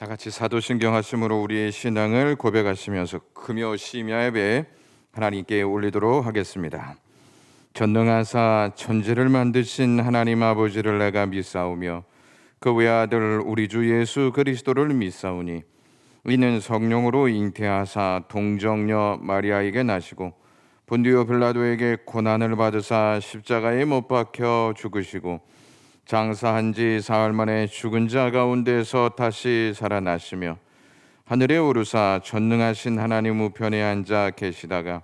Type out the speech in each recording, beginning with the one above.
다 같이 사도신경 하심으로 우리의 신앙을 고백하시면서 금요 심야 예배 하나님께 올리도록 하겠습니다. 전능하사 천지를 만드신 하나님 아버지를 내가 믿사오며 그 외아들 우리 주 예수 그리스도를 믿사오니 이는 성령으로 잉태하사 동정녀 마리아에게 나시고 본디오 빌라도에게 고난을 받으사 십자가에 못 박혀 죽으시고 장사한 지 사흘 만에 죽은 자 가운데서 다시 살아나시며 하늘에 오르사 전능하신 하나님 우편에 앉아 계시다가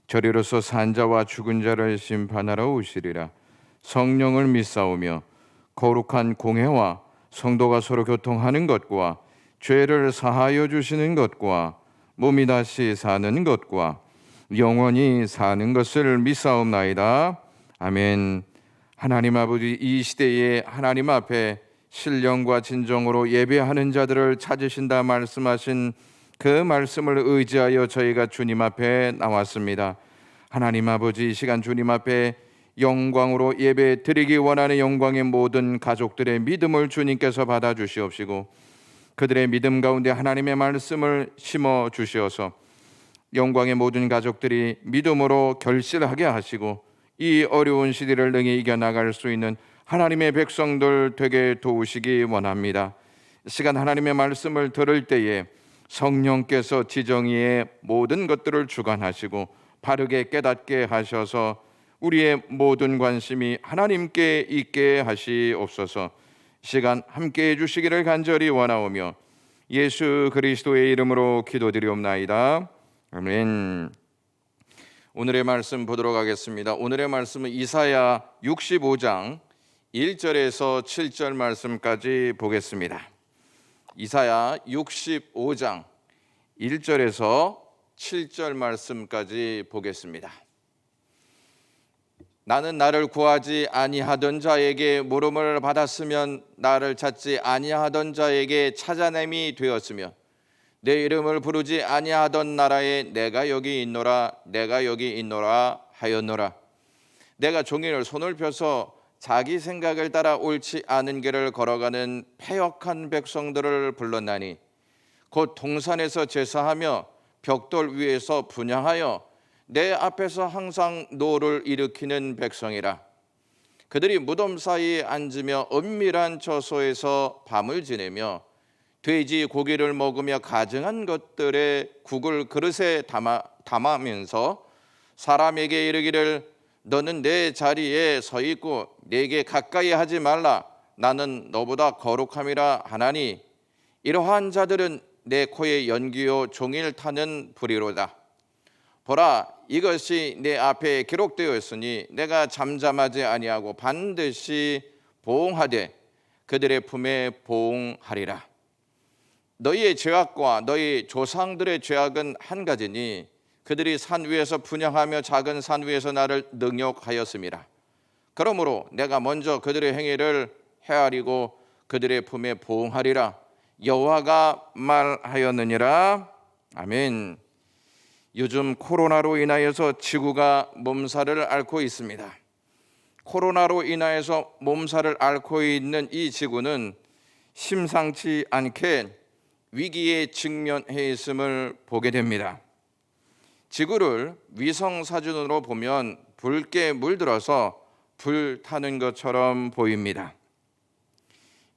저리로서 산 자와 죽은 자를 심판하러 오시리라. 성령을 믿사오며 거룩한 공회와 성도가 서로 교통하는 것과 죄를 사하여 주시는 것과 몸이 다시 사는 것과 영원히 사는 것을 믿사옵나이다. 아멘. 하나님 아버지, 이 시대에 하나님 앞에 신령과 진정으로 예배하는 자들을 찾으신다 말씀하신 그 말씀을 의지하여 저희가 주님 앞에 나왔습니다. 하나님 아버지, 이 시간 주님 앞에 영광으로 예배 드리기 원하는 영광의 모든 가족들의 믿음을 주님께서 받아주시옵시고 그들의 믿음 가운데 하나님의 말씀을 심어 주시어서 영광의 모든 가족들이 믿음으로 결실하게 하시고 이 어려운 시대를 능히 이겨나갈 수 있는 하나님의 백성들 되게 도우시기 원합니다. 이 시간 하나님의 말씀을 들을 때에 성령께서 지정의의 모든 것들을 주관하시고 바르게 깨닫게 하셔서 우리의 모든 관심이 하나님께 있게 하시옵소서. 이 시간 함께해 주시기를 간절히 원하오며 예수 그리스도의 이름으로 기도드리옵나이다. 아멘. 오늘의 말씀 보도록 하겠습니다. 오늘의 말씀은 이사야 65장 1절에서 7절 말씀까지 보겠습니다. 이사야 65장 1절에서 7절 말씀까지 보겠습니다. 나는 나를 구하지 아니하던 자에게 물음을 받았으면 나를 찾지 아니하던 자에게 찾아냄이 되었으며 내 이름을 부르지 아니하던 나라에 내가 여기 있노라 내가 여기 있노라 하였노라. 내가 종일 손을 펴서 자기 생각을 따라 옳지 않은 길을 걸어가는 패역한 백성들을 불렀나니 곧 동산에서 제사하며 벽돌 위에서 분향하여 내 앞에서 항상 노를 일으키는 백성이라. 그들이 무덤 사이에 앉으며 은밀한 처소에서 밤을 지내며 돼지 고기를 먹으며 가증한 것들의 국을 그릇에 담으면서 사람에게 이르기를 너는 내 자리에 서 있고 내게 가까이 하지 말라 나는 너보다 거룩함이라 하나니 이러한 자들은 내 코에 연기요 종일 타는 불이로다. 보라, 이것이 내 앞에 기록되어 있으니 내가 잠잠하지 아니하고 반드시 보응하되 그들의 품에 보응하리라. 너희의 죄악과 너희 조상들의 죄악은 한 가지니 그들이 산 위에서 분향하며 작은 산 위에서 나를 능욕하였음이라. 그러므로 내가 먼저 그들의 행위를 헤아리고 그들의 품에 보응하리라. 여호와가 말하였느니라. 아멘. 요즘 코로나로 인하여서 지구가 몸살을 앓고 있습니다. 코로나로 인하여서 몸살을 앓고 있는 이 지구는 심상치 않게 위기에 직면해 있음을 보게 됩니다. 지구를 위성 사진으로 보면 붉게 물들어서 불타는 것처럼 보입니다.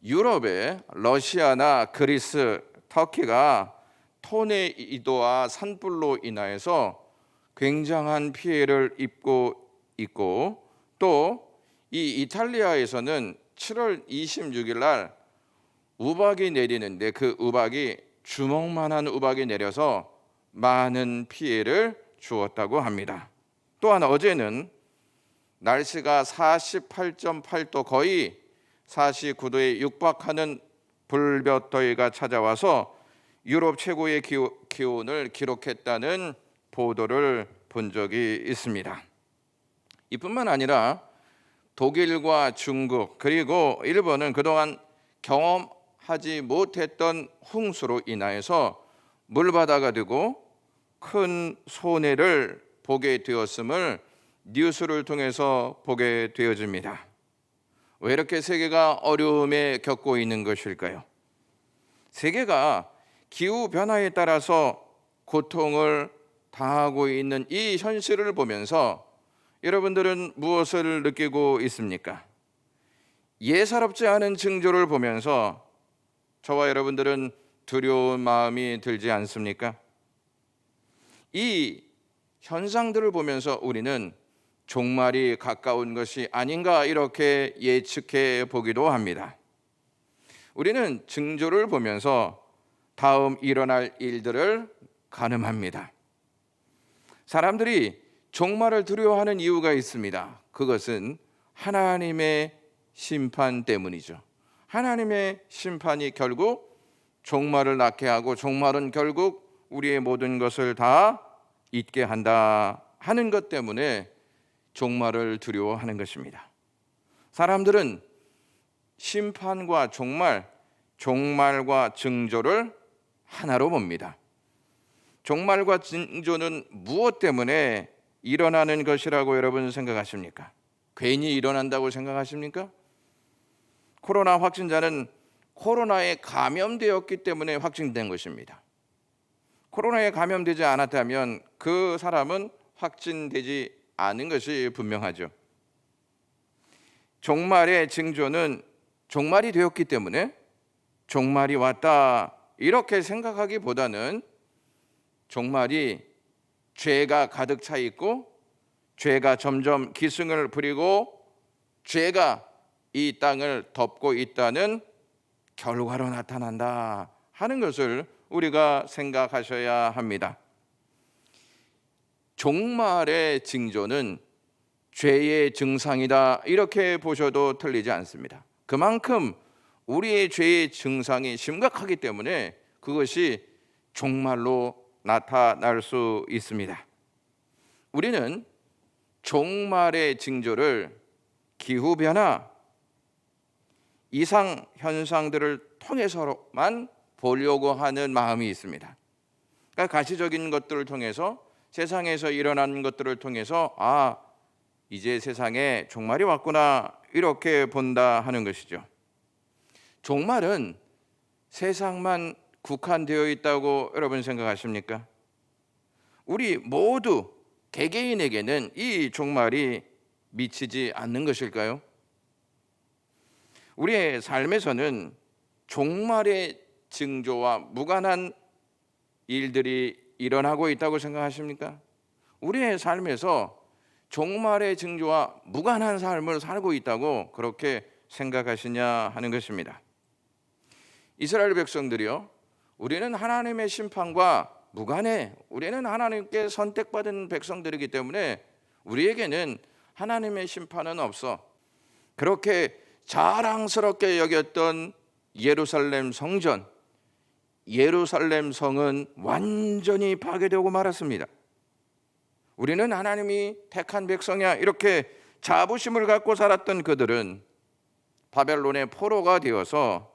유럽의 러시아나 그리스, 터키가 토네이도와 산불로 인하여서 굉장한 피해를 입고 있고 또 이 이탈리아에서는 7월 26일 날 우박이 내리는데 그 우박이 주먹만한 우박이 내려서 많은 피해를 주었다고 합니다. 또한 어제는 날씨가 48.8도 거의 49도에 육박하는 불볕더위가 찾아와서 유럽 최고의 기온을 기록했다는 보도를 본 적이 있습니다. 이뿐만 아니라 독일과 중국 그리고 일본은 그동안 경험하지 못했던 홍수로 인하여서 물바다가 되고 큰 손해를 보게 되었음을 뉴스를 통해서 보게 되어집니다. 왜 이렇게 세계가 어려움에 겪고 있는 것일까요? 세계가 기후 변화에 따라서 고통을 당하고 있는 이 현실을 보면서 여러분들은 무엇을 느끼고 있습니까? 예사롭지 않은 징조를 보면서 저와 여러분들은 두려운 마음이 들지 않습니까? 이 현상들을 보면서 우리는 종말이 가까운 것이 아닌가 이렇게 예측해 보기도 합니다. 우리는 징조를 보면서 다음 일어날 일들을 가늠합니다. 사람들이 종말을 두려워하는 이유가 있습니다. 그것은 하나님의 심판 때문이죠. 하나님의 심판이 결국 종말을 낳게 하고 종말은 결국 우리의 모든 것을 다 잊게 한다 하는 것 때문에 종말을 두려워하는 것입니다. 사람들은 심판과 종말, 종말과 징조를 하나로 봅니다. 종말과 징조는 무엇 때문에 일어나는 것이라고 여러분 생각하십니까? 괜히 일어난다고 생각하십니까? 코로나 확진자는 코로나에 감염되었기 때문에 확진된 것입니다. 코로나에 감염되지 않았다면 그 사람은 확진되지 않은 것이 분명하죠. 종말의 징조는 종말이 되었기 때문에 종말이 왔다 이렇게 생각하기보다는 종말이 죄가 가득 차 있고 죄가 점점 기승을 부리고 죄가 이 땅을 덮고 있다는 결과로 나타난다 하는 것을 우리가 생각하셔야 합니다. 종말의 징조는 죄의 증상이다 이렇게 보셔도 틀리지 않습니다. 그만큼 우리의 죄의 증상이 심각하기 때문에 그것이 종말로 나타날 수 있습니다. 우리는 종말의 징조를 기후변화, 이상 현상들을 통해서만 보려고 하는 마음이 있습니다. 그러니까 가시적인 것들을 통해서 세상에서 일어나는 것들을 통해서 이제 세상에 종말이 왔구나 이렇게 본다 하는 것이죠. 종말은 세상만 국한되어 있다고 여러분 생각하십니까? 우리 모두 개개인에게는 이 종말이 미치지 않는 것일까요? 우리의 삶에서는 종말의 징조와 무관한 일들이 일어나고 있다고 생각하십니까? 우리의 삶에서 종말의 징조와 무관한 삶을 살고 있다고 그렇게 생각하시냐 하는 것입니다. 이스라엘 백성들이요, 우리는 하나님의 심판과 무관해. 우리는 하나님께 선택받은 백성들이기 때문에 우리에게는 하나님의 심판은 없어. 그렇게 자랑스럽게 여겼던 예루살렘 성전, 예루살렘 성은 완전히 파괴되고 말았습니다. 우리는 하나님이 택한 백성이야 이렇게 자부심을 갖고 살았던 그들은 바벨론의 포로가 되어서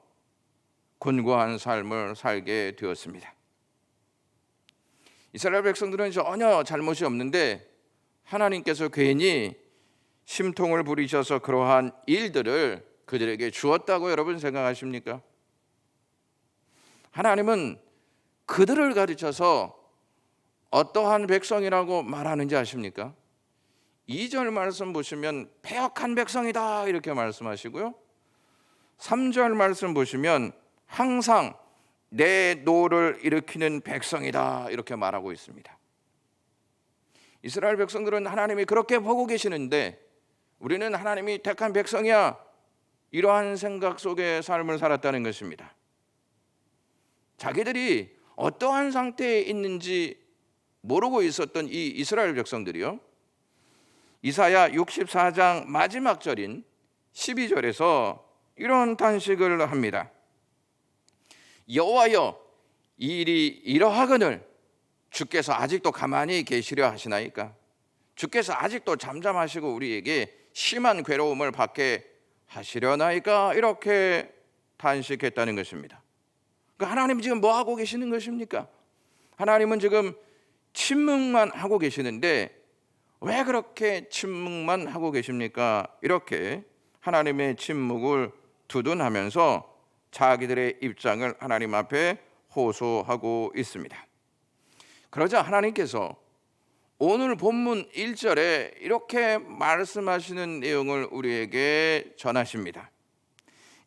곤고한 삶을 살게 되었습니다. 이스라엘 백성들은 전혀 잘못이 없는데 하나님께서 괜히 심통을 부리셔서 그러한 일들을 그들에게 주었다고 여러분 생각하십니까? 하나님은 그들을 가르쳐서 어떠한 백성이라고 말하는지 아십니까? 2절 말씀 보시면 패역한 백성이다 이렇게 말씀하시고요, 3절 말씀 보시면 항상 내 노를 일으키는 백성이다 이렇게 말하고 있습니다. 이스라엘 백성들은 하나님이 그렇게 보고 계시는데 우리는 하나님이 택한 백성이야 이러한 생각 속에 삶을 살았다는 것입니다. 자기들이 어떠한 상태에 있는지 모르고 있었던 이 이스라엘 백성들이요, 이사야 64장 마지막 절인 12절에서 이런 탄식을 합니다. 여호와여, 이 일이 이러하거늘 주께서 아직도 가만히 계시려 하시나이까? 주께서 아직도 잠잠하시고 우리에게 심한 괴로움을 받게 하시려나이까? 이렇게 탄식했다는 것입니다. 그러니까 하나님 지금 뭐 하고 계시는 것입니까? 하나님은 지금 침묵만 하고 계시는데 왜 그렇게 침묵만 하고 계십니까? 이렇게 하나님의 침묵을 두둔하면서 자기들의 입장을 하나님 앞에 호소하고 있습니다. 그러자 하나님께서 오늘 본문 1절에 이렇게 말씀하시는 내용을 우리에게 전하십니다.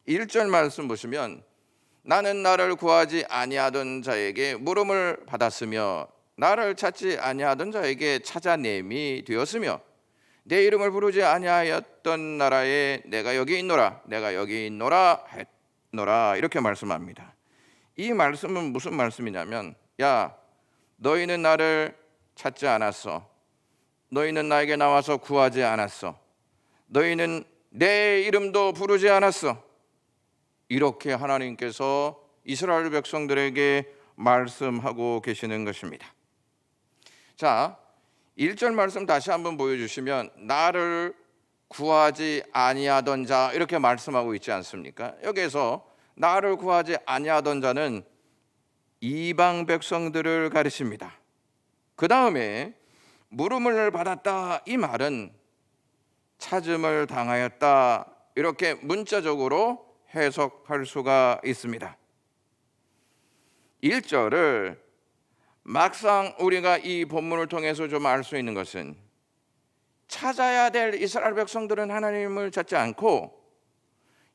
1절 말씀 보시면 나는 나를 구하지 아니하던 자에게 물음을 받았으며 나를 찾지 아니하던 자에게 찾아냄이 되었으며 내 이름을 부르지 아니하였던 나라에 내가 여기 있노라 내가 여기 있노라 했노라 이렇게 말씀합니다. 이 말씀은 무슨 말씀이냐면 야 너희는 나를 찾지 않았어. 너희는 나에게 나와서 구하지 않았어. 너희는 내 이름도 부르지 않았어. 이렇게 하나님께서 이스라엘 백성들에게 말씀하고 계시는 것입니다. 자, 1절 말씀 다시 한번 보여주시면 나를 구하지 아니하던 자 이렇게 말씀하고 있지 않습니까? 여기에서 나를 구하지 아니하던 자는 이방 백성들을 가리킵니다. 그 다음에 물음을 받았다 이 말은 찾음을 당하였다 이렇게 문자적으로 해석할 수가 있습니다. 1절을 막상 우리가 이 본문을 통해서 좀 알 수 있는 것은 찾아야 될 이스라엘 백성들은 하나님을 찾지 않고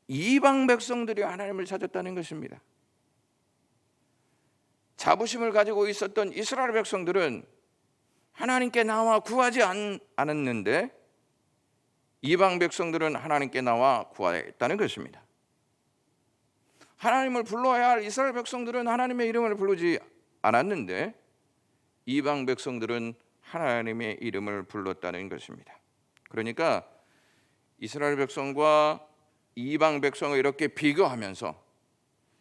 이방 백성들이 하나님을 찾았다는 것입니다. 자부심을 가지고 있었던 이스라엘 백성들은 하나님께 나와 구하지 않았는데 이방 백성들은 하나님께 나와 구하였다는 것입니다. 하나님을 불러야 할 이스라엘 백성들은 하나님의 이름을 부르지 않았는데 이방 백성들은 하나님의 이름을 불렀다는 것입니다. 그러니까 이스라엘 백성과 이방 백성을 이렇게 비교하면서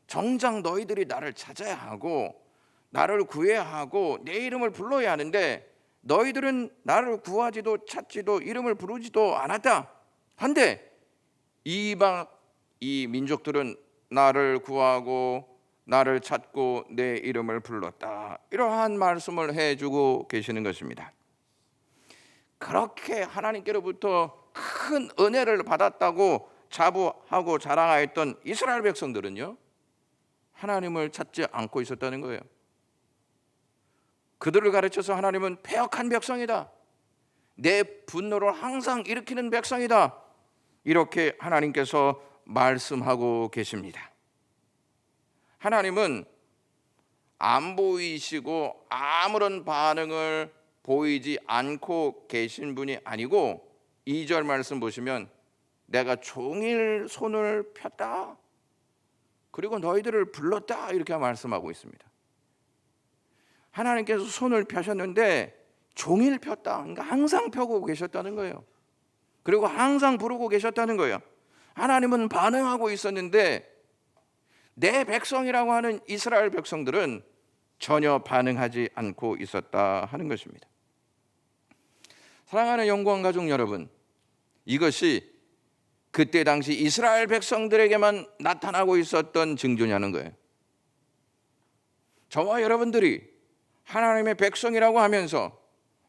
정작 너희들이 나를 찾아야 하고 나를 구해야 하고 내 이름을 불러야 하는데 너희들은 나를 구하지도 찾지도 이름을 부르지도 않았다. 한데 이 민족들은 나를 구하고 나를 찾고 내 이름을 불렀다. 이러한 말씀을 해주고 계시는 것입니다. 그렇게 하나님께로부터 큰 은혜를 받았다고 자부하고 자랑하였던 이스라엘 백성들은요 하나님을 찾지 않고 있었다는 거예요. 그들을 가르쳐서 하나님은 패역한 백성이다. 내 분노를 항상 일으키는 백성이다. 이렇게 하나님께서 말씀하고 계십니다. 하나님은 안 보이시고 아무런 반응을 보이지 않고 계신 분이 아니고 2절 말씀 보시면 내가 종일 손을 폈다. 그리고 너희들을 불렀다. 이렇게 말씀하고 있습니다. 하나님께서 손을 펴셨는데 종일 폈다. 그러니까 항상 펴고 계셨다는 거예요. 그리고 항상 부르고 계셨다는 거예요. 하나님은 반응하고 있었는데 내 백성이라고 하는 이스라엘 백성들은 전혀 반응하지 않고 있었다 하는 것입니다. 사랑하는 영광 가족 여러분, 이것이 그때 당시 이스라엘 백성들에게만 나타나고 있었던 징조냐는 거예요. 저와 여러분들이 하나님의 백성이라고 하면서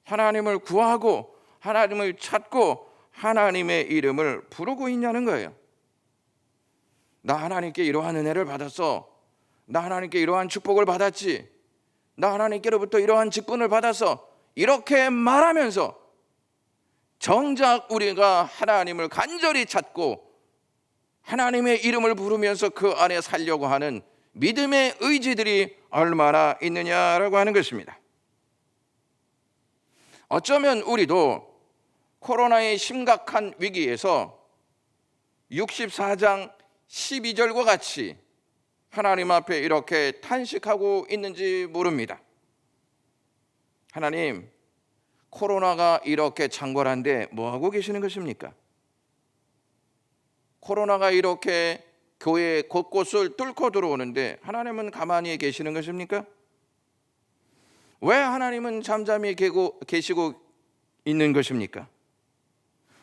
하나님을 구하고 하나님을 찾고 하나님의 이름을 부르고 있냐는 거예요. 나 하나님께 이러한 은혜를 받았어. 나 하나님께 이러한 축복을 받았지. 나 하나님께로부터 이러한 직분을 받았어. 이렇게 말하면서 정작 우리가 하나님을 간절히 찾고 하나님의 이름을 부르면서 그 안에 살려고 하는 믿음의 의지들이 얼마나 있느냐라고 하는 것입니다. 어쩌면 우리도 코로나의 심각한 위기에서 64장 12절과 같이 하나님 앞에 이렇게 탄식하고 있는지 모릅니다. 하나님, 코로나가 이렇게 창궐한데 뭐하고 계시는 것입니까? 코로나가 이렇게 교회 곳곳을 뚫고 들어오는데 하나님은 가만히 계시는 것입니까? 왜 하나님은 잠잠히 계시고 있는 것입니까?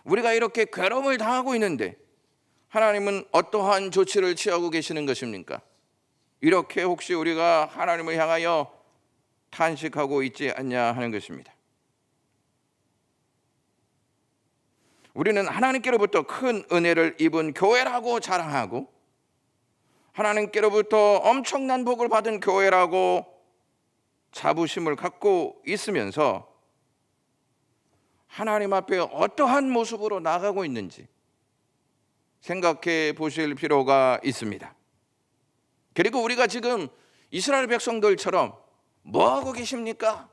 우리가 이렇게 괴로움을 당하고 있는데 하나님은 어떠한 조치를 취하고 계시는 것입니까? 이렇게 혹시 우리가 하나님을 향하여 탄식하고 있지 않냐 하는 것입니다. 우리는 하나님께로부터 큰 은혜를 입은 교회라고 자랑하고 하나님께로부터 엄청난 복을 받은 교회라고 자부심을 갖고 있으면서 하나님 앞에 어떠한 모습으로 나가고 있는지 생각해 보실 필요가 있습니다. 그리고 우리가 지금 이스라엘 백성들처럼 뭐하고 계십니까?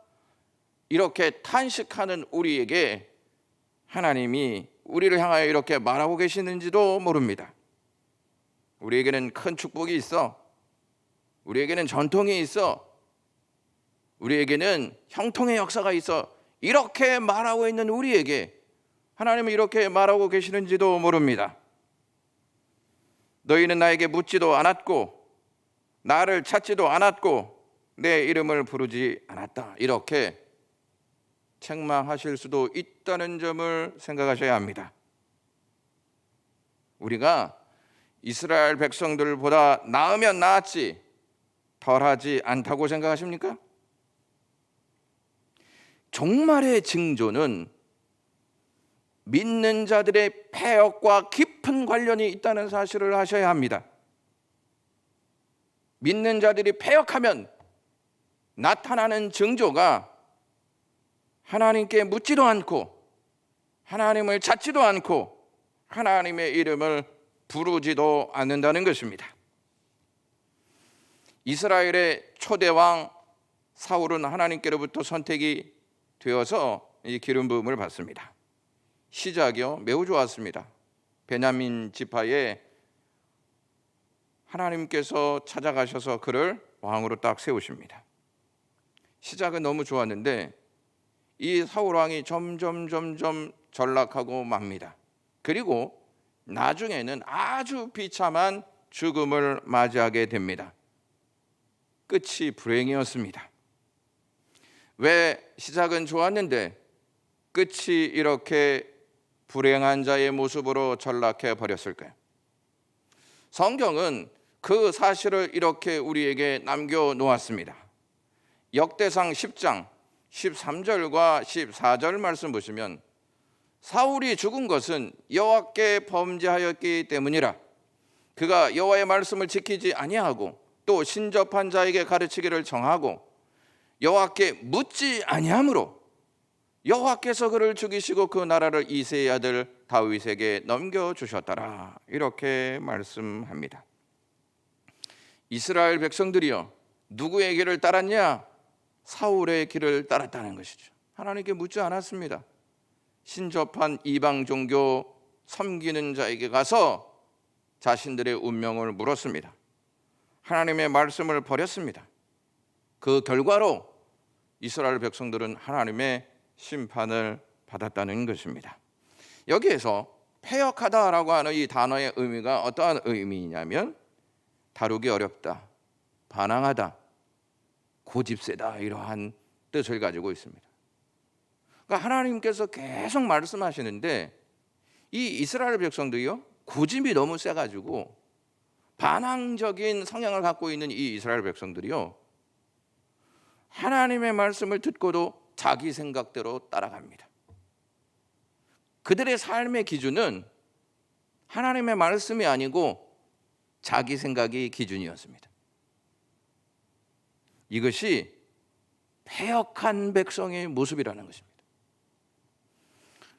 이렇게 탄식하는 우리에게 하나님이 우리를 향하여 이렇게 말하고 계시는지도 모릅니다. 우리에게는 큰 축복이 있어. 우리에게는 전통이 있어. 우리에게는 형통의 역사가 있어. 이렇게 말하고 있는 우리에게 하나님은 이렇게 말하고 계시는지도 모릅니다. 너희는 나에게 묻지도 않았고 나를 찾지도 않았고 내 이름을 부르지 않았다. 이렇게 책망하실 수도 있다는 점을 생각하셔야 합니다. 우리가 이스라엘 백성들보다 나으면 나았지 덜하지 않다고 생각하십니까? 종말의 징조는 믿는 자들의 패역과 깊은 관련이 있다는 사실을 아셔야 합니다. 믿는 자들이 패역하면 나타나는 징조가 하나님께 묻지도 않고 하나님을 찾지도 않고 하나님의 이름을 부르지도 않는다는 것입니다. 이스라엘의 초대왕 사울은 하나님께로부터 선택이 되어서 이 기름 부음을 받습니다. 시작이요 매우 좋았습니다. 베냐민 지파에 하나님께서 찾아가셔서 그를 왕으로 딱 세우십니다. 시작은 너무 좋았는데 이 사울 왕이 점점 전락하고 맙니다. 그리고 나중에는 아주 비참한 죽음을 맞이하게 됩니다. 끝이 불행이었습니다. 왜 시작은 좋았는데 끝이 이렇게 불행한 자의 모습으로 전락해 버렸을까요? 성경은 그 사실을 이렇게 우리에게 남겨놓았습니다. 역대상 10장 13절과 14절 말씀 보시면 사울이 죽은 것은 여호와께 범죄하였기 때문이라 그가 여호와의 말씀을 지키지 아니하고 또 신접한 자에게 가르치기를 정하고 여호와께 묻지 아니하므로 여호와께서 그를 죽이시고 그 나라를 이새의 아들 다윗에게 넘겨주셨더라. 이렇게 말씀합니다. 이스라엘 백성들이요 누구의 길을 따랐냐? 사울의 길을 따랐다는 것이죠. 하나님께 묻지 않았습니다. 신접한 이방 종교 섬기는 자에게 가서 자신들의 운명을 물었습니다. 하나님의 말씀을 버렸습니다. 그 결과로 이스라엘 백성들은 하나님의 심판을 받았다는 것입니다. 여기에서 패역하다라고 하는 이 단어의 의미가 어떠한 의미냐면 다루기 어렵다, 반항하다, 고집세다 이러한 뜻을 가지고 있습니다. 그러니까 하나님께서 계속 말씀하시는데 이 이스라엘 백성들이요 고집이 너무 세가지고 반항적인 성향을 갖고 있는 이 이스라엘 백성들이요 하나님의 말씀을 듣고도 자기 생각대로 따라갑니다. 그들의 삶의 기준은 하나님의 말씀이 아니고 자기 생각이 기준이었습니다. 이것이 패역한 백성의 모습이라는 것입니다.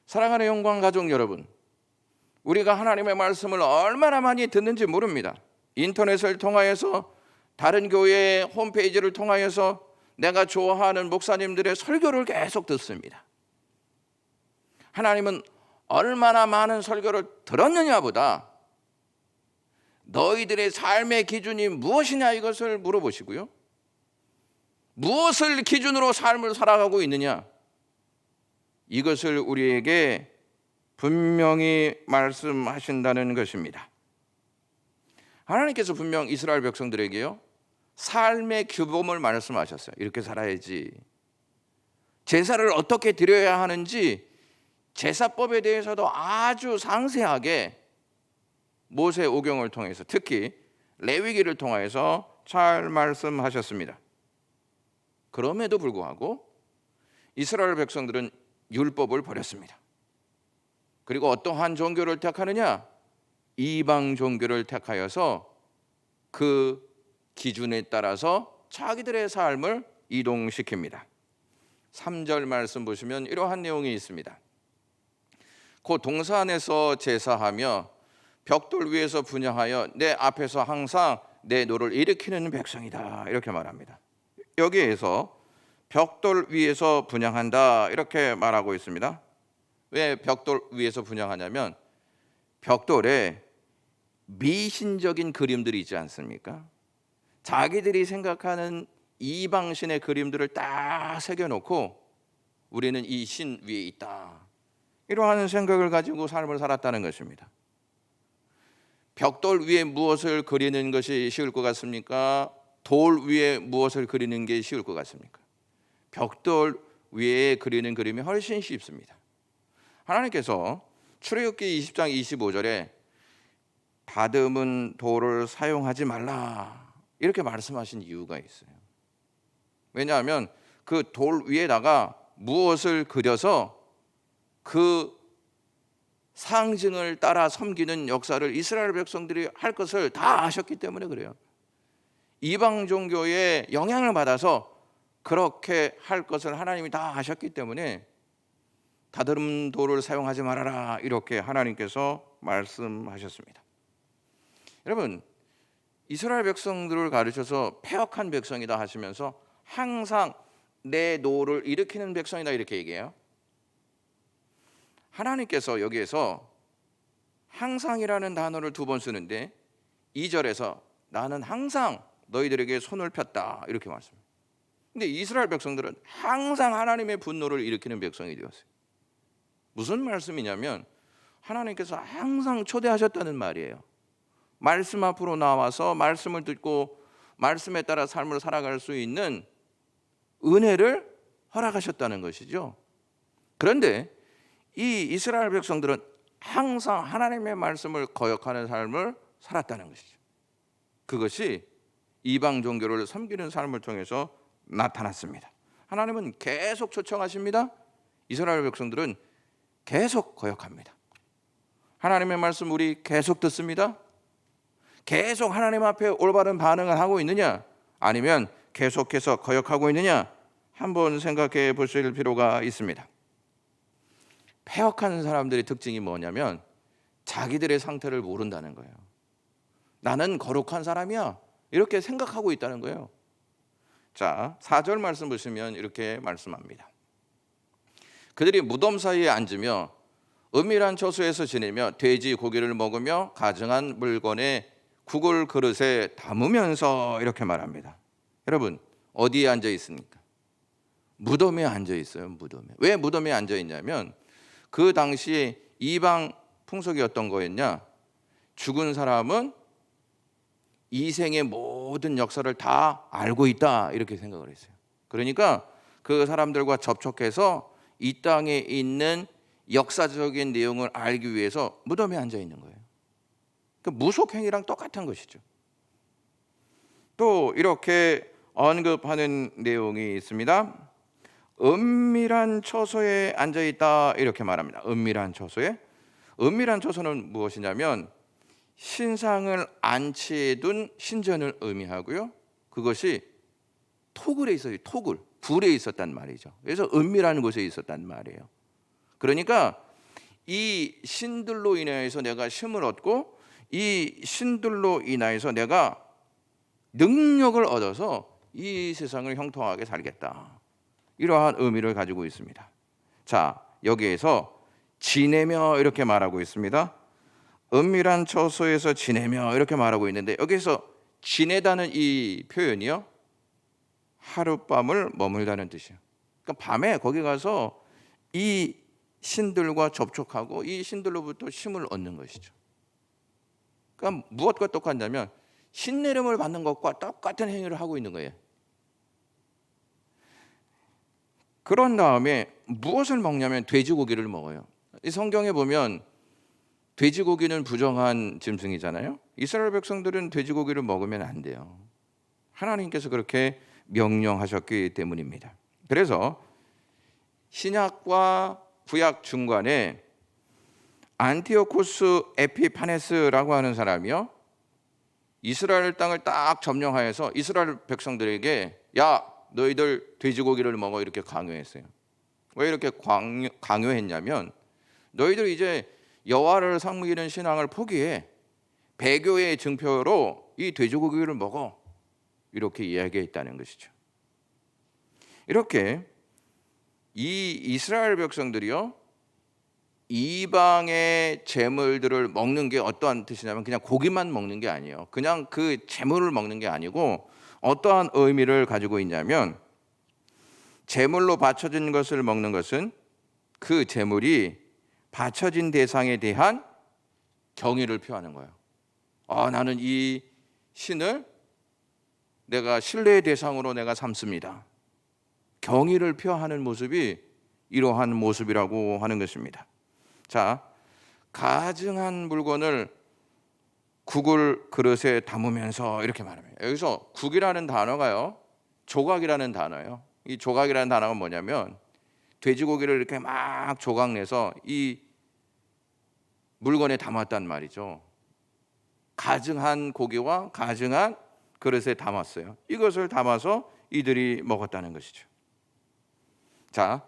사랑하는 영광 가족 여러분, 우리가 하나님의 말씀을 얼마나 많이 듣는지 모릅니다. 인터넷을 통하여서 다른 교회의 홈페이지를 통하여서 내가 좋아하는 목사님들의 설교를 계속 듣습니다. 하나님은 얼마나 많은 설교를 들었느냐보다 너희들의 삶의 기준이 무엇이냐 이것을 물어보시고요. 무엇을 기준으로 삶을 살아가고 있느냐 이것을 우리에게 분명히 말씀하신다는 것입니다. 하나님께서 분명 이스라엘 백성들에게요 삶의 규범을 말씀하셨어요. 이렇게 살아야지. 제사를 어떻게 드려야 하는지 제사법에 대해서도 아주 상세하게 모세 오경을 통해서 특히 레위기를 통해서 잘 말씀하셨습니다. 그럼에도 불구하고 이스라엘 백성들은 율법을 버렸습니다. 그리고 어떠한 종교를 택하느냐? 이방 종교를 택하여서 그 기준에 따라서 자기들의 삶을 이동시킵니다. 3절 말씀 보시면 이러한 내용이 있습니다. 그 동산에서 제사하며 벽돌 위에서 분향하여 내 앞에서 항상 내 노를 일으키는 백성이다, 이렇게 말합니다. 여기에서 벽돌 위에서 분향한다 이렇게 말하고 있습니다. 왜 벽돌 위에서 분향하냐면 벽돌에 미신적인 그림들이 있지 않습니까? 자기들이 생각하는 이방신의 그림들을 딱 새겨놓고 우리는 이 신 위에 있다, 이러한 생각을 가지고 삶을 살았다는 것입니다. 벽돌 위에 무엇을 그리는 것이 쉬울 것 같습니까? 돌 위에 무엇을 그리는 게 쉬울 것 같습니까? 벽돌 위에 그리는 그림이 훨씬 쉽습니다. 하나님께서 출애굽기 20장 25절에 다듬은 돌을 사용하지 말라 이렇게 말씀하신 이유가 있어요. 왜냐하면 그 돌 위에다가 무엇을 그려서 그 상징을 따라 섬기는 역사를 이스라엘 백성들이 할 것을 다 아셨기 때문에 그래요. 이방 종교의 영향을 받아서 그렇게 할 것을 하나님이 다 아셨기 때문에 다듬은 돌을 사용하지 말아라 이렇게 하나님께서 말씀하셨습니다. 여러분, 이스라엘 백성들을 가르쳐서 패역한 백성이다 하시면서 항상 내 노를 일으키는 백성이다 이렇게 얘기해요. 하나님께서 여기에서 항상이라는 단어를 2번 쓰는데 2절에서 나는 항상 너희들에게 손을 폈다 이렇게 말씀합니다. 근데 이스라엘 백성들은 항상 하나님의 분노를 일으키는 백성이 되었어요. 무슨 말씀이냐면 하나님께서 항상 초대하셨다는 말이에요. 말씀 앞으로 나와서 말씀을 듣고 말씀에 따라 삶을 살아갈 수 있는 은혜를 허락하셨다는 것이죠. 그런데 이 이스라엘 백성들은 항상 하나님의 말씀을 거역하는 삶을 살았다는 것이죠. 그것이 이방 종교를 섬기는 삶을 통해서 나타났습니다. 하나님은 계속 초청하십니다. 이스라엘 백성들은 계속 거역합니다. 하나님의 말씀 우리 계속 듣습니다. 계속 하나님 앞에 올바른 반응을 하고 있느냐, 아니면 계속해서 거역하고 있느냐 한번 생각해 보실 필요가 있습니다. 패역하는 사람들의 특징이 뭐냐면 자기들의 상태를 모른다는 거예요. 나는 거룩한 사람이야 이렇게 생각하고 있다는 거예요. 자, 4절 말씀 보시면 이렇게 말씀합니다. 그들이 무덤 사이에 앉으며 은밀한 처소에서 지내며 돼지 고기를 먹으며 가증한 물건에 국을 그릇에 담으면서 이렇게 말합니다. 여러분, 어디에 앉아 있습니까? 무덤에 앉아 있어요. 무덤에. 왜 무덤에 앉아 있냐면 그 당시에 이방 풍속이 어떤 거였냐? 죽은 사람은 이 생의 모든 역사를 다 알고 있다 이렇게 생각을 했어요. 그러니까 그 사람들과 접촉해서 이 땅에 있는 역사적인 내용을 알기 위해서 무덤에 앉아 있는 거예요. 그 무속행위랑 똑같은 것이죠. 또 이렇게 언급하는 내용이 있습니다. 은밀한 처소에 앉아 있다 이렇게 말합니다. 은밀한 처소에. 은밀한 처소는 무엇이냐면 신상을 안치해둔 신전을 의미하고요. 그것이 토굴에 있어요. 토굴, 불에 있었단 말이죠. 그래서 은밀한 곳에 있었단 말이에요. 그러니까 이 신들로 인해서 내가 힘을 얻고 이 신들로 인해서 내가 능력을 얻어서 이 세상을 형통하게 살겠다, 이러한 의미를 가지고 있습니다. 자, 여기에서 지내며 이렇게 말하고 있습니다. 은밀한 처소에서 지내며 이렇게 말하고 있는데 여기서 지내다는 이 표현이요, 하룻밤을 머물다는 뜻이에요. 그러니까 밤에 거기 가서 이 신들과 접촉하고 이 신들로부터 힘을 얻는 것이죠. 그러니까 무엇과 똑같냐면 신내림을 받는 것과 똑같은 행위를 하고 있는 거예요. 그런 다음에 무엇을 먹냐면 돼지고기를 먹어요. 이 성경에 보면 돼지고기는 부정한 짐승이잖아요. 이스라엘 백성들은 돼지고기를 먹으면 안 돼요. 하나님께서 그렇게 명령하셨기 때문입니다. 그래서 신약과 구약 중간에 안티오코스 에피파네스라고 하는 사람이요, 이스라엘 땅을 딱 점령하여서 이스라엘 백성들에게 야, 너희들 돼지고기를 먹어 이렇게 강요했어요. 왜 이렇게 강요했냐면 너희들 이제 여호와를 섬기는 신앙을 포기해 배교의 증표로 이 돼지고기를 먹어 이렇게 이야기했다는 것이죠. 이렇게 이 이스라엘 백성들이요, 이방의 제물들을 먹는 게 어떠한 뜻이냐면 그냥 고기만 먹는 게 아니에요. 그냥 그 제물을 먹는 게 아니고 어떠한 의미를 가지고 있냐면 제물로 바쳐진 것을 먹는 것은 그 제물이 바쳐진 대상에 대한 경의를 표하는 거예요. 나는 이 신을 내가 신뢰의 대상으로 내가 삼습니다. 경의를 표하는 모습이 이러한 모습이라고 하는 것입니다. 자, 가증한 물건을 국을 그릇에 담으면서 이렇게 말합니다. 여기서 국이라는 단어가요, 조각이라는 단어예요. 이 조각이라는 단어가 뭐냐면 돼지고기를 이렇게 막 조각내서 이 물건에 담았단 말이죠. 가증한 고기와 가증한 그릇에 담았어요. 이것을 담아서 이들이 먹었다는 것이죠. 자,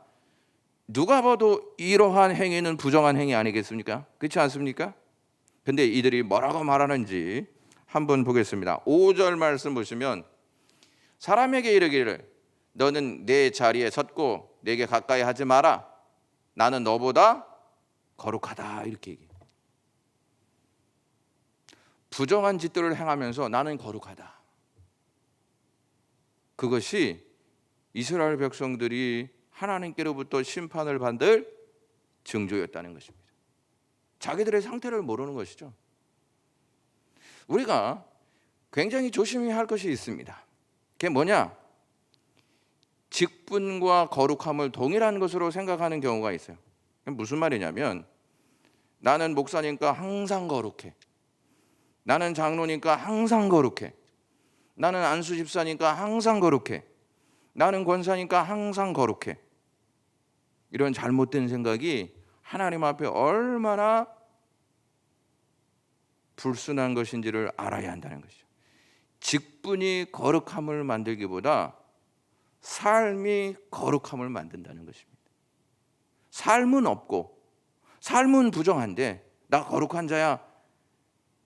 누가 봐도 이러한 행위는 부정한 행위 아니겠습니까? 그렇지 않습니까? 근데 이들이 뭐라고 말하는지 한번 보겠습니다. 5절 말씀 보시면 사람에게 이르기를 너는 내 자리에 섰고 내게 가까이 하지 마라. 나는 너보다 거룩하다. 이렇게 얘기해요. 부정한 짓들을 행하면서 나는 거룩하다. 그것이 이스라엘 백성들이 하나님께로부터 심판을 받을 징조였다는 것입니다. 자기들의 상태를 모르는 것이죠. 우리가 굉장히 조심해야 할 것이 있습니다. 그게 뭐냐? 직분과 거룩함을 동일한 것으로 생각하는 경우가 있어요. 무슨 말이냐면 나는 목사니까 항상 거룩해. 나는 장로니까 항상 거룩해. 나는 안수 집사니까 항상 거룩해. 나는 권사니까 항상 거룩해. 이런 잘못된 생각이 하나님 앞에 얼마나 불순한 것인지를 알아야 한다는 것이죠. 직분이 거룩함을 만들기보다 삶이 거룩함을 만든다는 것입니다. 삶은 없고 삶은 부정한데 나 거룩한 자야,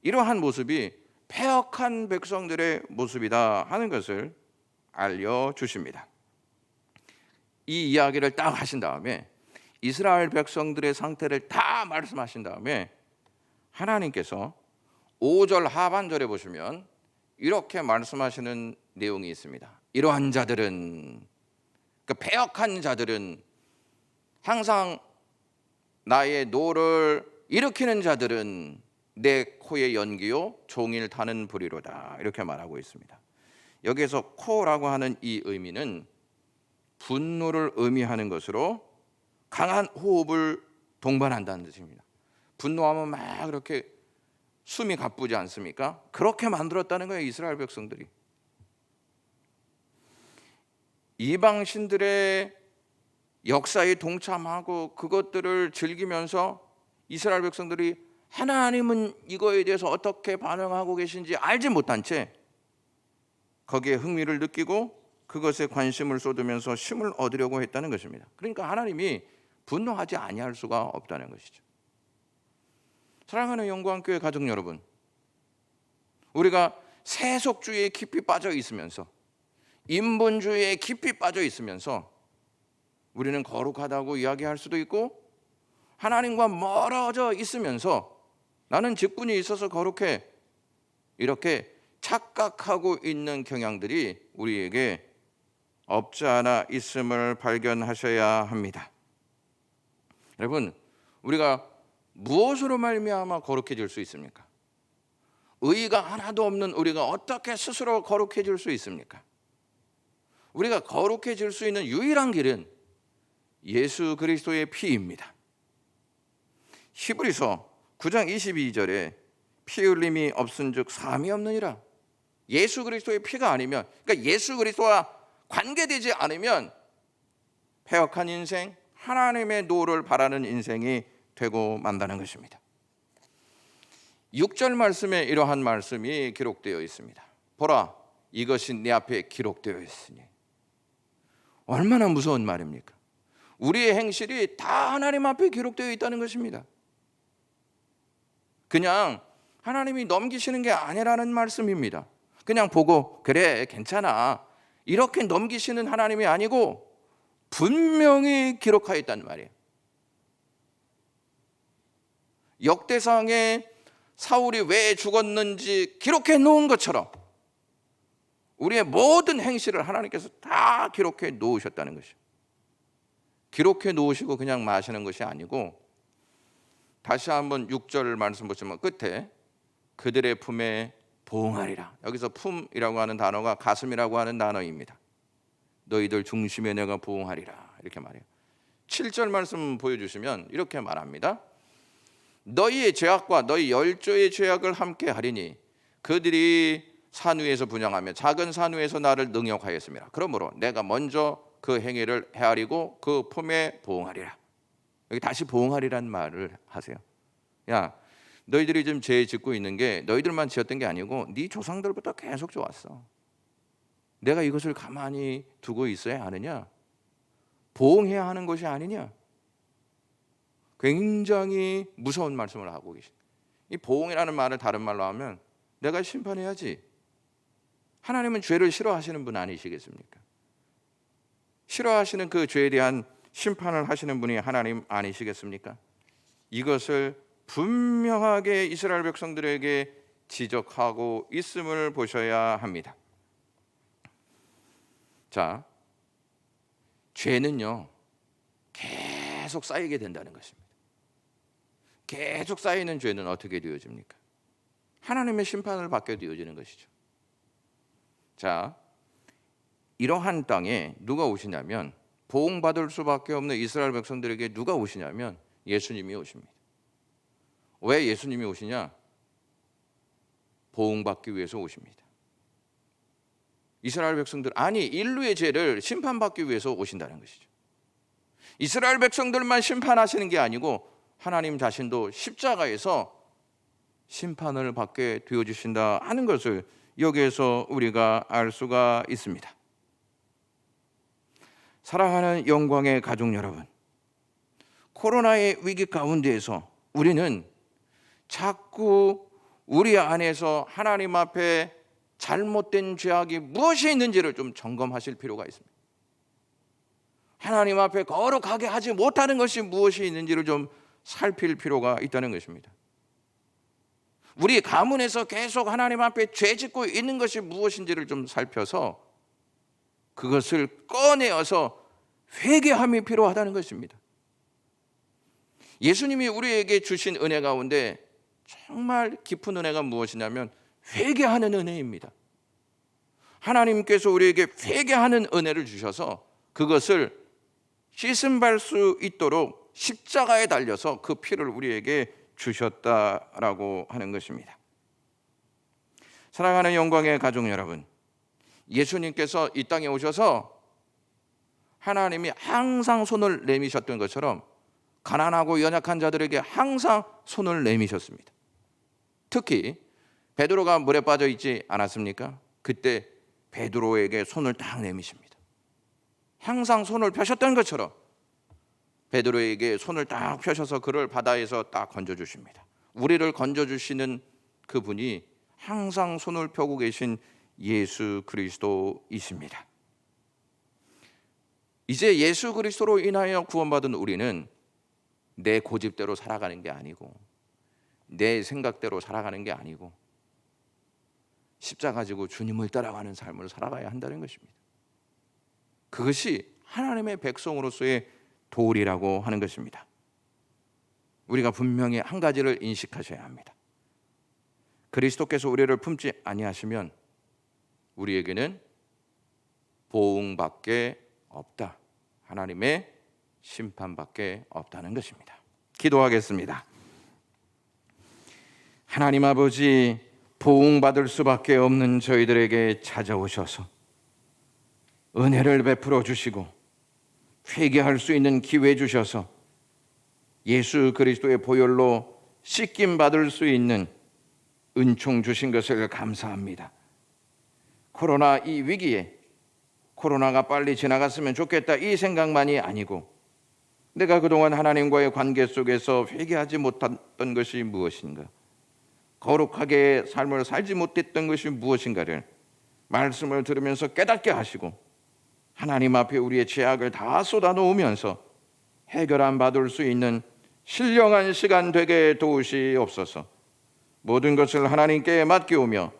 이러한 모습이 패역한 백성들의 모습이다 하는 것을 알려주십니다. 이 이야기를 딱 하신 다음에 이스라엘 백성들의 상태를 다 말씀하신 다음에 하나님께서 5절 하반절에 보시면 이렇게 말씀하시는 내용이 있습니다. 이러한 자들은, 그 패역한 자들은, 항상 나의 노를 일으키는 자들은 내 코의 연기요 종일 타는 불이로다, 이렇게 말하고 있습니다. 여기에서 코라고 하는 이 의미는 분노를 의미하는 것으로 강한 호흡을 동반한다는 뜻입니다. 분노하면 막 그렇게 숨이 가쁘지 않습니까? 그렇게 만들었다는 거예요, 이스라엘 백성들이. 이방 신들의 역사에 동참하고 그것들을 즐기면서 이스라엘 백성들이 하나님은 이거에 대해서 어떻게 반응하고 계신지 알지 못한 채 거기에 흥미를 느끼고 그것에 관심을 쏟으면서 힘을 얻으려고 했다는 것입니다. 그러니까 하나님이 분노하지 아니할 수가 없다는 것이죠. 사랑하는 영광교회 가족 여러분, 우리가 세속주의에 깊이 빠져 있으면서 인본주의에 깊이 빠져 있으면서 우리는 거룩하다고 이야기할 수도 있고 하나님과 멀어져 있으면서 나는 직분이 있어서 거룩해, 이렇게 착각하고 있는 경향들이 우리에게 없지 않아 있음을 발견하셔야 합니다. 여러분, 우리가 무엇으로 말미암아 거룩해질 수 있습니까? 의의가 하나도 없는 우리가 어떻게 스스로 거룩해질 수 있습니까? 우리가 거룩해질 수 있는 유일한 길은 예수 그리스도의 피입니다. 히브리서 9장 22절에 피 흘림이 없은즉 사함이 없느니라. 예수 그리스도의 피가 아니면, 그러니까 예수 그리스도와 관계되지 않으면 패역한 인생, 하나님의 노를 바라는 인생이 되고 만다는 것입니다. 6절 말씀에 이러한 말씀이 기록되어 있습니다. 보라, 이것이 내 앞에 기록되어 있으니. 얼마나 무서운 말입니까? 우리의 행실이 다 하나님 앞에 기록되어 있다는 것입니다. 그냥 하나님이 넘기시는 게 아니라는 말씀입니다. 그냥 보고 그래 괜찮아 이렇게 넘기시는 하나님이 아니고 분명히 기록하여 있단 말이에요. 역대상에 사울이 왜 죽었는지 기록해 놓은 것처럼 우리의 모든 행실을 하나님께서 다 기록해 놓으셨다는 것이죠. 기록해 놓으시고 그냥 마시는 것이 아니고, 다시 한번 6절 말씀 보시면 끝에 그들의 품에 보응하리라. 여기서 품이라고 하는 단어가 가슴이라고 하는 단어입니다. 너희들 중심에 내가 보응하리라 이렇게 말해요. 7절 말씀 보여주시면 이렇게 말합니다. 너희의 죄악과 너희 열조의 죄악을 함께 하리니 그들이 산 위에서 분향하며 작은 산 위에서 나를 능욕하였습니다. 그러므로 내가 먼저 그 행위를 헤아리고 그 품에 보응하리라. 여기 다시 보응하리란 말을 하세요. 야, 너희들이 지금 죄 짓고 있는 게 너희들만 지었던 게 아니고 네 조상들부터 계속 좋았어. 내가 이것을 가만히 두고 있어야 하느냐? 보응해야 하는 것이 아니냐? 굉장히 무서운 말씀을 하고 계십니다. 이 보응이라는 말을 다른 말로 하면 내가 심판해야지. 하나님은 죄를 싫어하시는 분 아니시겠습니까? 싫어하시는 그 죄에 대한 심판을 하시는 분이 하나님 아니시겠습니까? 이것을 분명하게 이스라엘 백성들에게 지적하고 있음을 보셔야 합니다. 자, 죄는요 계속 쌓이게 된다는 것입니다. 계속 쌓이는 죄는 어떻게 되어집니까? 하나님의 심판을 받게 되어지는 것이죠. 자, 이러한 땅에 누가 오시냐면, 보응받을 수밖에 없는 이스라엘 백성들에게 누가 오시냐면 예수님이 오십니다. 왜 예수님이 오시냐? 보응받기 위해서 오십니다. 이스라엘 백성들, 아니 인류의 죄를 심판받기 위해서 오신다는 것이죠. 이스라엘 백성들만 심판하시는 게 아니고 하나님 자신도 십자가에서 심판을 받게 되어주신다 하는 것을 여기에서 우리가 알 수가 있습니다. 사랑하는 영광의 가족 여러분, 코로나의 위기 가운데에서 우리는 자꾸 우리 안에서 하나님 앞에 잘못된 죄악이 무엇이 있는지를 좀 점검하실 필요가 있습니다. 하나님 앞에 거룩하게 하지 못하는 것이 무엇이 있는지를 좀 살필 필요가 있다는 것입니다. 우리 가문에서 계속 하나님 앞에 죄 짓고 있는 것이 무엇인지를 좀 살펴서 그것을 꺼내어서 회개함이 필요하다는 것입니다. 예수님이 우리에게 주신 은혜 가운데 정말 깊은 은혜가 무엇이냐면 회개하는 은혜입니다. 하나님께서 우리에게 회개하는 은혜를 주셔서 그것을 씻음받을 수 있도록 십자가에 달려서 그 피를 우리에게 주셨다라고 하는 것입니다. 사랑하는 영광의 가족 여러분, 예수님께서 이 땅에 오셔서 하나님이 항상 손을 내미셨던 것처럼 가난하고 연약한 자들에게 항상 손을 내미셨습니다. 특히 베드로가 물에 빠져 있지 않았습니까? 그때 베드로에게 손을 딱 내미십니다. 항상 손을 펴셨던 것처럼 베드로에게 손을 딱 펴셔서 그를 바다에서 딱 건져주십니다. 우리를 건져주시는 그분이 항상 손을 펴고 계신 예수 그리스도이십니다. 이제 예수 그리스도로 인하여 구원받은 우리는 내 고집대로 살아가는 게 아니고 내 생각대로 살아가는 게 아니고 십자가 지고 주님을 따라가는 삶을 살아가야 한다는 것입니다. 그것이 하나님의 백성으로서의 도리라고 하는 것입니다. 우리가 분명히 한 가지를 인식하셔야 합니다. 그리스도께서 우리를 품지 아니하시면 우리에게는 보응밖에 없다. 하나님의 심판밖에 없다는 것입니다. 기도하겠습니다. 하나님 아버지, 보응받을 수밖에 없는 저희들에게 찾아오셔서 은혜를 베풀어 주시고 회개할 수 있는 기회 주셔서 예수 그리스도의 보혈로 씻김 받을 수 있는 은총 주신 것을 감사합니다. 코로나 이 위기에 코로나가 빨리 지나갔으면 좋겠다 이 생각만이 아니고 내가 그동안 하나님과의 관계 속에서 회개하지 못했던 것이 무엇인가, 거룩하게 삶을 살지 못했던 것이 무엇인가를 말씀을 들으면서 깨닫게 하시고 하나님 앞에 우리의 죄악을 다 쏟아놓으면서 해결안 받을 수 있는 신령한 시간 되게 도우시옵소서. 모든 것을 하나님께 맡기오며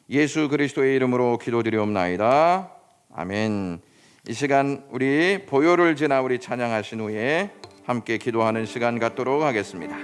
예수 그리스도의 이름으로 기도드리옵나이다. 아멘. 이 시간 우리 보혈을 지나 우리 찬양하신 후에 함께 기도하는 시간 갖도록 하겠습니다.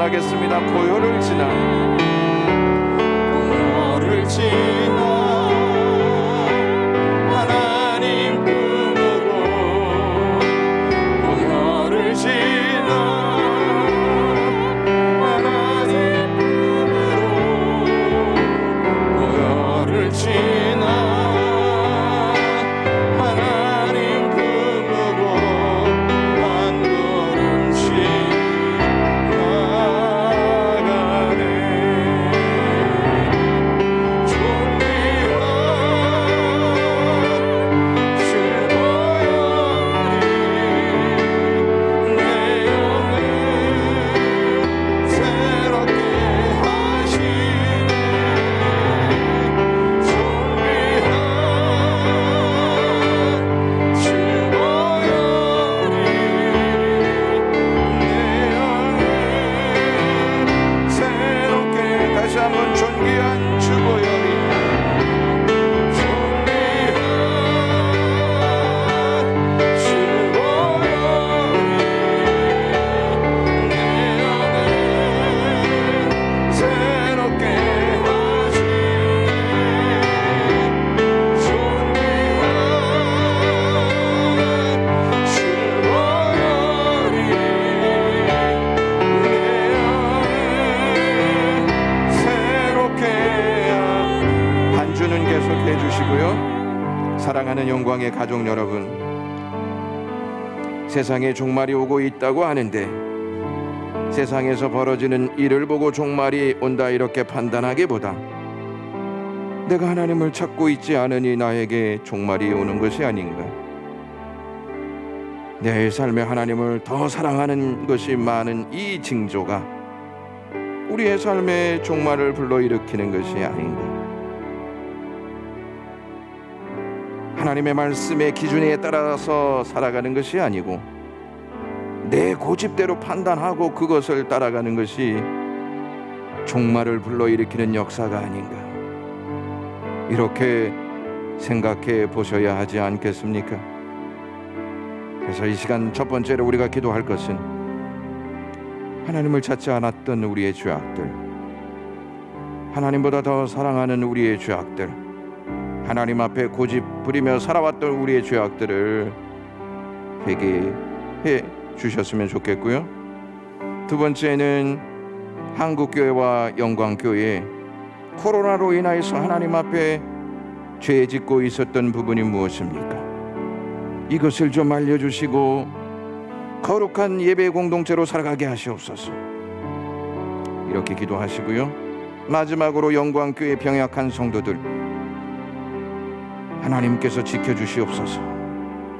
하겠습니다. 보혈을 지나 하나님 품으로 보혈을 지나 하나님 품으로 보혈을 지나 하나님 품으로 한 걸음씩 사랑하는 영광의 가족 여러분, 세상에 종말이 오고 있다고 하는데 세상에서 벌어지는 일을 보고 종말이 온다 이렇게 판단하기보다 내가 하나님을 찾고 있지 않으니 나에게 종말이 오는 것이 아닌가, 내 삶에 하나님을 더 사랑하는 것이 많은 이 징조가 우리의 삶에 종말을 불러일으키는 것이 아닌가. 하나님의 말씀의 기준에 따라서 살아가는 것이 아니고 내 고집대로 판단하고 그것을 따라가는 것이 종말을 불러일으키는 역사가 아닌가, 이렇게 생각해 보셔야 하지 않겠습니까? 그래서 이 시간 첫 번째로 우리가 기도할 것은 하나님을 찾지 않았던 우리의 죄악들, 하나님보다 더 사랑하는 우리의 죄악들, 하나님 앞에 고집 부리며 살아왔던 우리의 죄악들을 회개해 주셨으면 좋겠고요. 두 번째는 한국교회와 영광교회, 코로나로 인하여서 하나님 앞에 죄 짓고 있었던 부분이 무엇입니까? 이것을 좀 알려주시고 거룩한 예배 공동체로 살아가게 하시옵소서. 이렇게 기도하시고요. 마지막으로 영광교회 병약한 성도들, 하나님께서 지켜주시옵소서.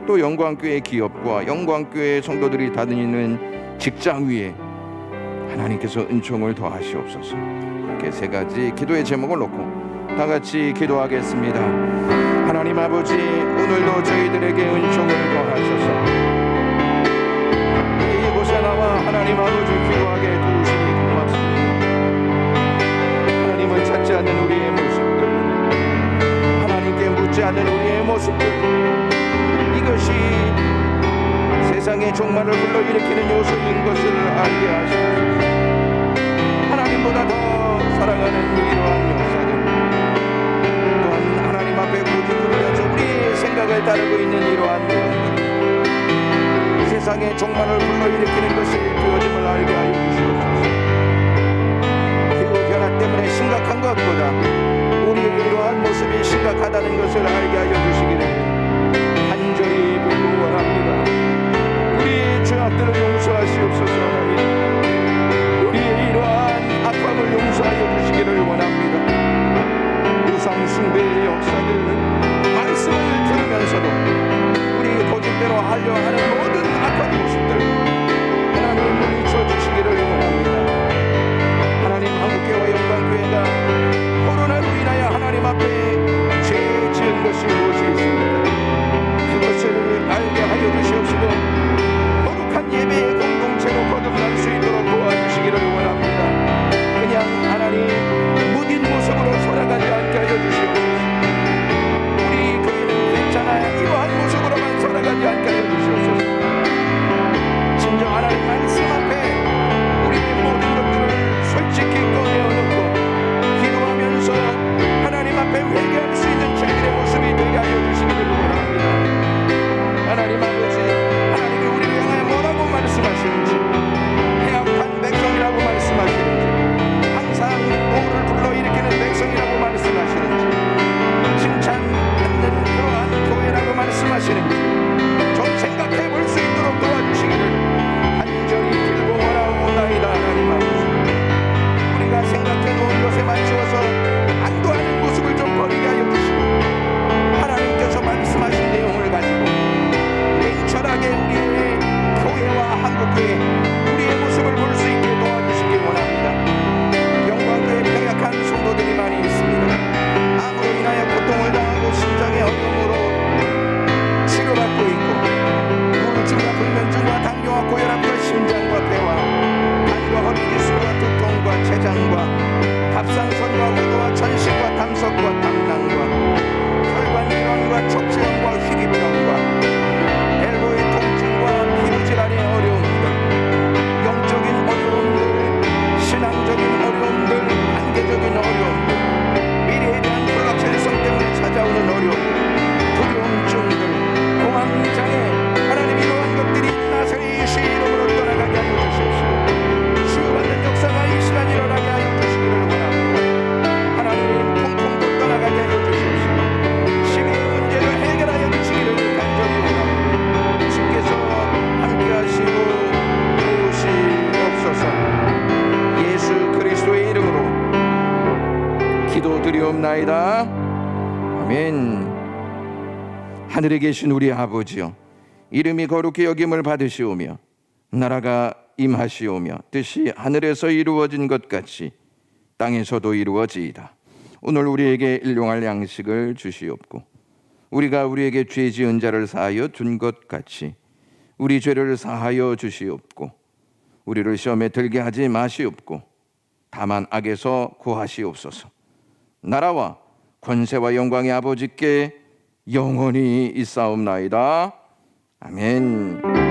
또 영광교회 기업과 영광교회 성도들이 다니는 직장 위에 하나님께서 은총을 더하시옵소서. 이렇게 세 가지 기도의 제목을 놓고 다 같이 기도하겠습니다. 하나님 아버지, 오늘도 저희들에게 은총을 더하셔서 이곳에 나와 하나님 아버지 기도하게 도우시니 고맙습니다. 하나님을 찾지 않는 우리의 모습들, 하나님께 묻지 않는 우리의 모습들, 이것이 세상의 종말을 불러일으키는 요소인 것을 알게 하시옵소서. 하나님보다 더 사랑하는 이러한 역사들, 또한 하나님 앞에 고집 부리면서 우리의 생각을 따르고 있는 이러한 내용들, 세상의 종말을 불러일으키는 것이 되어짐을 알게 하여 주시옵소서. 기후변화 때문에 심각한 것보다 우리의 이러한 모습이 심각하다는 것을 알게 하여 주시기를 간절히 빌고 원합니다. 우리의 죄악들을 용서하시옵소서. 하나님, 우리의 이러한 악함을 용서하여 주시기를 원합니다. 우상 숭배의 역사들, 말씀을 들으면서도 우리 고집대로 하려 하는 모든 악한 모습들 하나님 물리쳐 주시기를 원합니다. 하나님, 한국교회와 영광교회가 코로나로 인하여 하나님 앞에 죄 지은 것이 무엇이 있습니까? 그것을 알게 하여 주시옵시고 거룩한 예배의 공동체로 거듭날 수 있도록 도와주시기를 원합니다. 그냥 하나님 무딘 모습으로 살아가지 않게 하여 주시옵소서. 우리 교회는 괜찮아 이러한 모습으로만 살아가지 않게 하여 주시옵소서. 진정 하나님 말씀 앞에 우리의 모든 것들을 솔직히 꺼내어놓고 기도하면서 하나님 앞에 회개할 수 있는 저희들의 모습이 되게 하여 주시기를 원합니다. 하나님 아버지, 하나님이 우리를 향하여 뭐라고 말씀하시는지, 해악한 백성이라고 말씀하시는지, 항상 오를 불러일으키는 백성이라고 말씀하시는지, 칭찬받는 그러한 교회라고 말씀하시는지 좀 생각해 볼 수 있도록 도와주시기를 간절히 빌고 원하옵나이다. 하나님 아버지, 우리가 생각해 놓은 것에 맞추어서 안도하는 모습을 좀 버리게 하여 주시고 하나님께서 말씀하신 내용을 가지고 냉철하게 우리의 교회와 한국교회 우리의 모습을 볼 수 있게 도와주시기 원합니다. 영광교회 병약한 성도들이 많이 있습니다. 암으로 인하여 고통을 당하고 심장의 어려움으로 치료받고 있고, 우울증과 불면증과 당뇨와 고혈압과 심장과 폐와 간과 허리 기술과 두통과 췌장과 갑상선과 우도와 천식과 담석과 담낭과 혈관질환과 척추염과 희귀병과 엘보의 통증과 피부질환의 어려움들, 영적인 어려움들, 신앙적인 어려움들, 관계적인 어려움들, 미래에 대한 불확실성 때문에 찾아오는 어려움들, 두려움증들, 공황장애, 하나님 이러한 것들이 나사렛 예수의 이름으로 떠나가게 하여 주시옵시고 치유받는 역사가 이 시간 일어나게 하여 주시기를 원합니다. 하나님, 통풍도 떠나가게 하여 주시옵시고 시민의 문제를 해결하여 주시기를 간절히 원합니다. 주께서 함께하시고 도우시옵소서. 예수 그리스도의 이름으로 기도드리옵나이다. 아멘. 하늘에 계신 우리 아버지여, 이름이 거룩히 여김을 받으시오며 나라가 임하시오며 뜻이 하늘에서 이루어진 것 같이 땅에서도 이루어지이다. 오늘 우리에게 일용할 양식을 주시옵고 우리가 우리에게 죄 지은 자를 사하여 준 것 같이 우리 죄를 사하여 주시옵고 우리를 시험에 들게 하지 마시옵고 다만 악에서 구하시옵소서. 나라와 권세와 영광의 아버지께 영원히 있사옵나이다. 아멘.